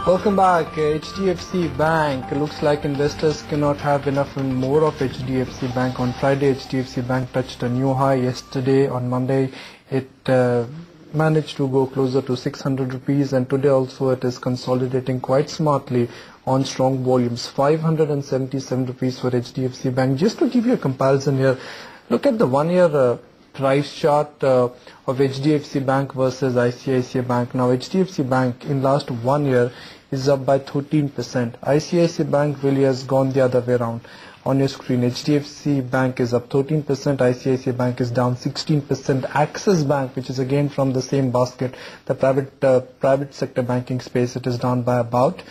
Welcome back. HDFC Bank. Looks like investors cannot have enough and more of HDFC Bank. On Friday, HDFC Bank touched a new high. Yesterday, on Monday, it managed to go closer to 600 rupees, and today also it is consolidating quite smartly on strong volumes. 577 rupees for HDFC Bank. Just to give you a comparison here, look at the 1 year price chart of HDFC Bank versus ICICI Bank. Now HDFC Bank in last 1 year is up by 13%. ICICI Bank really has gone the other way around. On your screen, HDFC Bank is up 13%, ICICI Bank is down 16%. Axis Bank, which is again from the same basket, the private sector banking space, it is down by about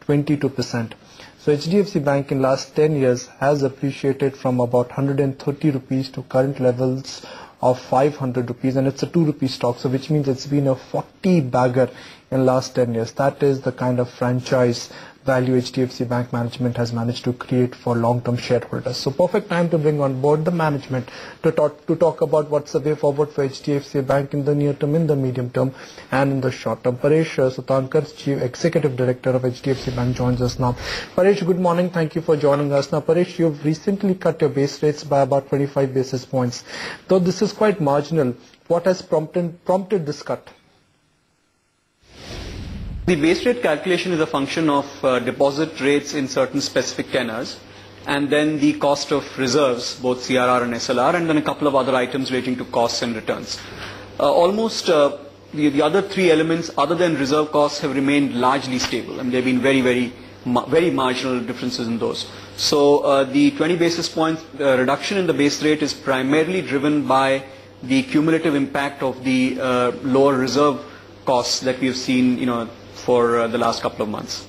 22%. So HDFC Bank in last 10 years has appreciated from about 130 rupees to current levels of 500 rupees, and it's a 2 rupee stock, so which means it's been a 40 bagger in last 10 years. That is the kind of franchise value HDFC Bank management has managed to create for long-term shareholders. So perfect time to bring on board the management to talk about what's the way forward for HDFC Bank in the near term, in the medium term, and in the short term. Paresh Sutankar, Chief Executive Director of HDFC Bank, joins us now. Paresh, good morning. Thank you for joining us. Now, Paresh, you've recently cut your base rates by about 25 basis points. Though this is quite marginal, what has prompted this cut? The base rate calculation is a function of deposit rates in certain specific tenors, and then the cost of reserves, both CRR and SLR, and then a couple of other items relating to costs and returns. Almost the other three elements other than reserve costs have remained largely stable, and there have been very marginal differences in those. So the 20 basis points reduction in the base rate is primarily driven by the cumulative impact of the lower reserve costs that we have seen, for the last couple of months.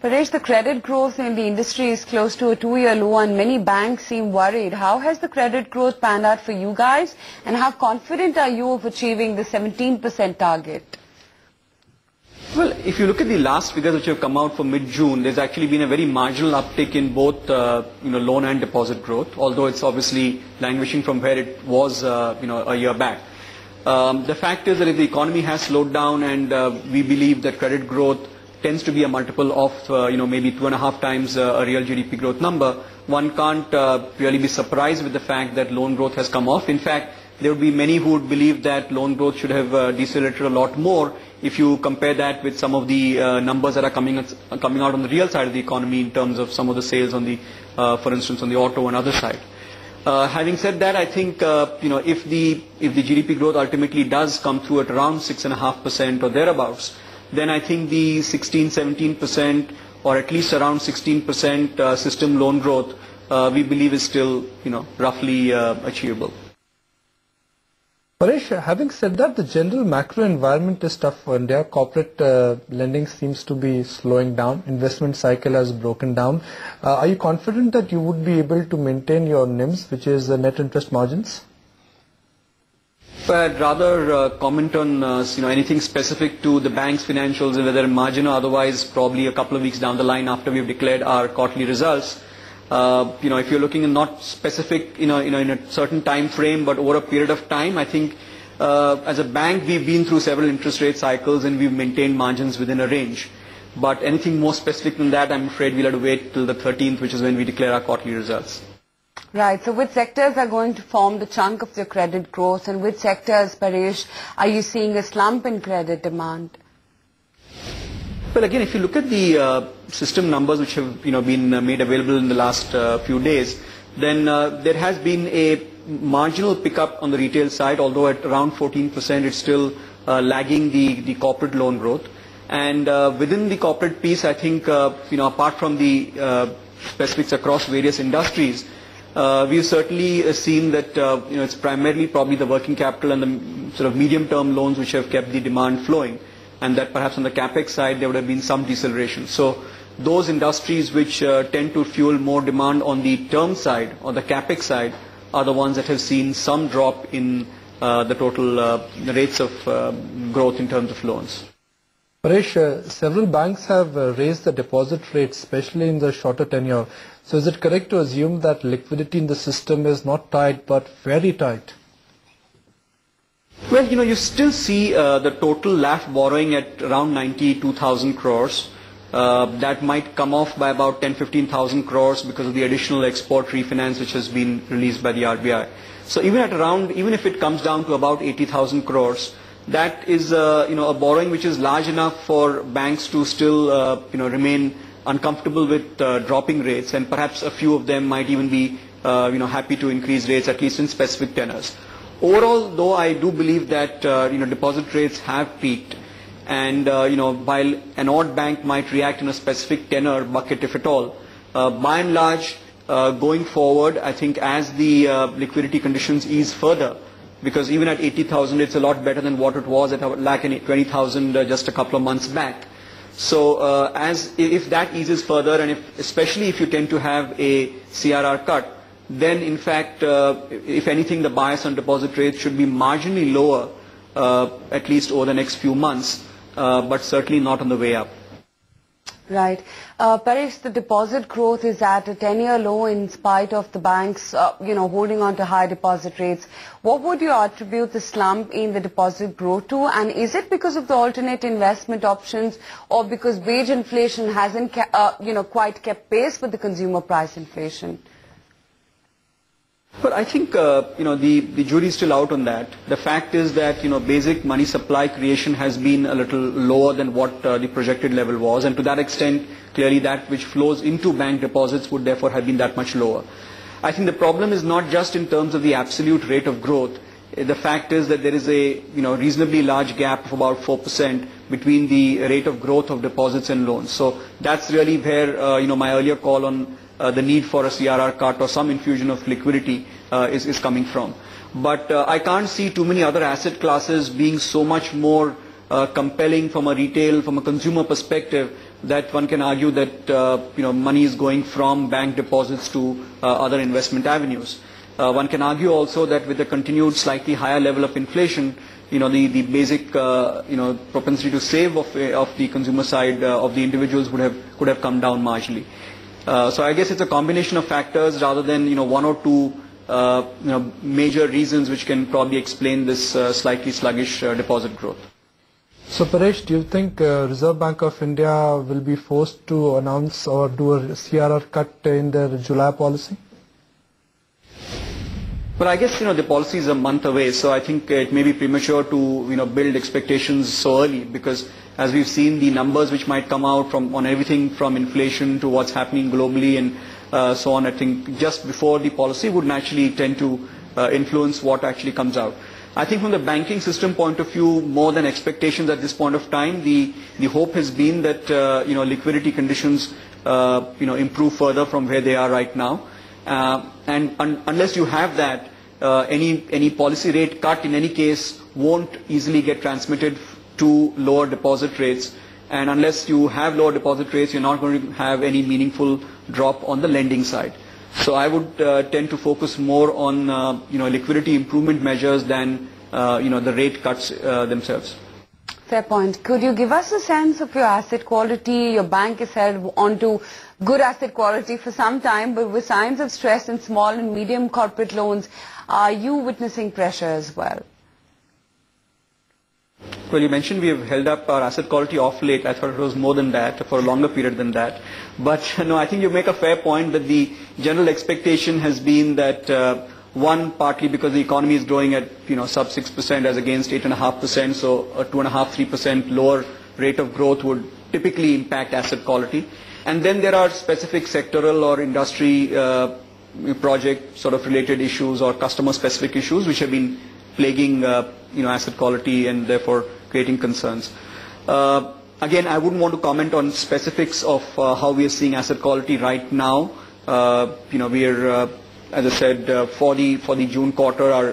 Paresh, the credit growth in the industry is close to a 2-year low, and many banks seem worried. How has the credit growth panned out for you guys, and how confident are you of achieving the 17% target? Well, if you look at the last figures which have come out for mid-June, there's actually been a very marginal uptick in both loan and deposit growth, although it's obviously languishing from where it was a year back. The fact is that if the economy has slowed down, and we believe that credit growth tends to be a multiple of maybe 2.5 times a real GDP growth number, one can't really be surprised with the fact that loan growth has come off. In fact, there would be many who would believe that loan growth should have decelerated a lot more if you compare that with some of the numbers that are coming out on the real side of the economy in terms of some of the sales on the, for instance, on the auto and other side. Having said that, I think if the GDP growth ultimately does come through at around 6.5% or thereabouts, then I think the 16-17% or at least around 16% system loan growth we believe is still roughly achievable. Paresh, having said that, the general macro environment is tough for India. Corporate lending seems to be slowing down. Investment cycle has broken down. Are you confident that you would be able to maintain your NIMs, which is net interest margins? I'd rather comment on anything specific to the bank's financials, whether margin or otherwise, probably a couple of weeks down the line after we've declared our quarterly results. If you're looking at not specific, in a certain time frame, but over a period of time, I think as a bank we've been through several interest rate cycles and we've maintained margins within a range. But anything more specific than that, I'm afraid we'll have to wait till the 13th, which is when we declare our quarterly results. Right. So which sectors are going to form the chunk of your credit growth, and which sectors, Paresh, are you seeing a slump in credit demand? Well, again, if you look at the system numbers which have been made available in the last few days, then there has been a marginal pickup on the retail side, although at around 14% it's still lagging the corporate loan growth. And within the corporate piece, I think apart from the specifics across various industries, we've certainly seen that it's primarily probably the working capital and the sort of medium-term loans which have kept the demand flowing, and that perhaps on the capex side there would have been some deceleration. So those industries which tend to fuel more demand on the term side or the capex side are the ones that have seen some drop in the total rates of growth in terms of loans. Paresh, several banks have raised the deposit rates, especially in the shorter tenure. So is it correct to assume that liquidity in the system is not tight but very tight? Well, you still see the total LAF borrowing at around 92,000 crores. That might come off by about 10-15,000 crores because of the additional export refinance which has been released by the RBI. So even if it comes down to about 80,000 crores, that is a borrowing which is large enough for banks to still remain uncomfortable with dropping rates, and perhaps a few of them might even be happy to increase rates, at least in specific tenors. Overall, though, I do believe that deposit rates have peaked, and while an odd bank might react in a specific tenor bucket, if at all, by and large, going forward, I think as the liquidity conditions ease further, because even at 80,000, it's a lot better than what it was at 1,20,000 just a couple of months back. So if that eases further, and especially if you tend to have a CRR cut, then in fact, if anything, the bias on deposit rates should be marginally lower, at least over the next few months, but certainly not on the way up. Right. Paresh, the deposit growth is at a 10-year low in spite of the banks, holding on to high deposit rates. What would you attribute the slump in the deposit growth to? And is it because of the alternate investment options, or because wage inflation hasn't, quite kept pace with the consumer price inflation? But I think, the jury is still out on that. The fact is that, basic money supply creation has been a little lower than what the projected level was. And to that extent, clearly that which flows into bank deposits would therefore have been that much lower. I think the problem is not just in terms of the absolute rate of growth. The fact is that there is a, reasonably large gap of about 4% between the rate of growth of deposits and loans. So that's really where, my earlier call on the need for a CRR cut or some infusion of liquidity is coming from. But I can't see too many other asset classes being so much more compelling from a retail, from a consumer perspective, that one can argue that money is going from bank deposits to other investment avenues. One can argue also that with the continued slightly higher level of inflation, the basic propensity to save of the consumer side of the individuals could have come down marginally. So I guess it's a combination of factors rather than one or two major reasons which can probably explain this slightly sluggish deposit growth. So Paresh, do you think Reserve Bank of India will be forced to announce or do a CRR cut in their July policy? But I guess the policy is a month away, so I think it may be premature to build expectations so early, because as we've seen, the numbers which might come out on everything from inflation to what's happening globally and so on, I think just before the policy would naturally tend to influence what actually comes out. I think from the banking system point of view, more than expectations at this point of time, the hope has been that liquidity conditions improve further from where they are right now. And unless you have that, any policy rate cut in any case won't easily get transmitted to lower deposit rates, and unless you have lower deposit rates, you're not going to have any meaningful drop on the lending side. So I would tend to focus more on liquidity improvement measures than the rate cuts themselves. Fair point. Could you give us a sense of your asset quality? Your bank is held onto good asset quality for some time, but with signs of stress in small and medium corporate loans, are you witnessing pressure as well? Well, you mentioned we have held up our asset quality off late. I thought it was more than that, for a longer period than that. But no, I think you make a fair point that the general expectation has been that one, partly because the economy is growing at sub 6% as against 8.5%, so a 2.5-3% lower rate of growth would typically impact asset quality. And then there are specific sectoral or industry project sort of related issues or customer specific issues which have been plaguing asset quality and therefore creating concerns. Again, I wouldn't want to comment on specifics of how we are seeing asset quality right now. We are as I said, for the June quarter,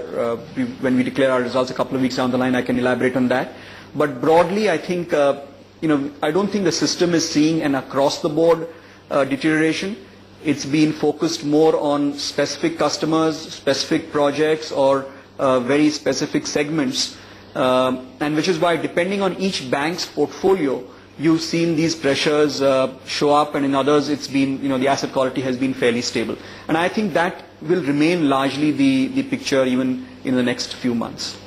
when we declare our results a couple of weeks down the line, I can elaborate on that. But broadly, I think, I don't think the system is seeing an across-the-board deterioration. It's been focused more on specific customers, specific projects, or very specific segments, and which is why, depending on each bank's portfolio, you've seen these pressures show up, and in others it's been, the asset quality has been fairly stable. And I think that will remain largely the picture even in the next few months.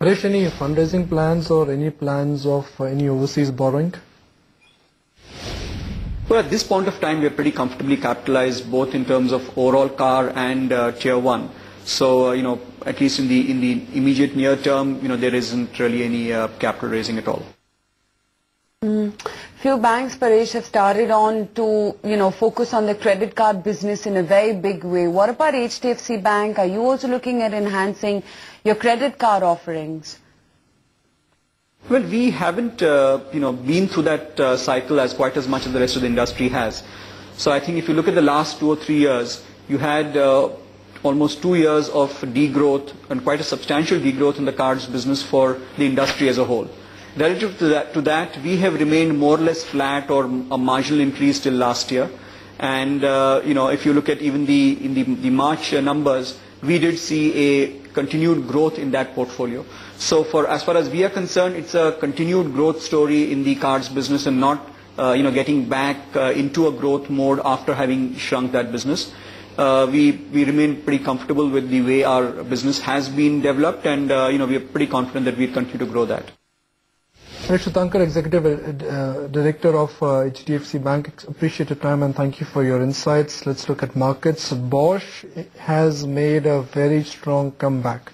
Paresh, any fundraising plans or any plans of any overseas borrowing? Well, at this point of time, we are pretty comfortably capitalized both in terms of overall CAR and Tier 1. So, at least in the immediate near term, there isn't really any capital raising at all. Few banks, Paresh, have started on to, focus on the credit card business in a very big way. What about HDFC Bank? Are you also looking at enhancing your credit card offerings? Well, we haven't, been through that cycle as quite as much as the rest of the industry has. So I think if you look at the last 2 or 3 years, you had almost 2 years of degrowth and quite a substantial degrowth in the cards business for the industry as a whole. Relative to that, we have remained more or less flat or a marginal increase till last year. And, if you look at even the March numbers, we did see a continued growth in that portfolio. So as far as we are concerned, it's a continued growth story in the cards business and not, getting back into a growth mode after having shrunk that business. We remain pretty comfortable with the way our business has been developed, and, we are pretty confident that we'll continue to grow that. Paresh Sutankar, Executive Director of HDFC Bank, appreciate your time and thank you for your insights. Let's look at markets. Bosch has made a very strong comeback.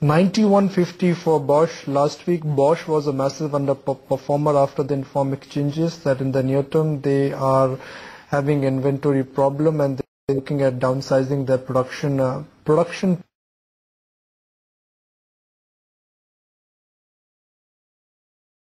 91.50 for Bosch last week. Bosch was a massive underperformer after the informed exchanges that in the near term they are having inventory problem and they're looking at downsizing their production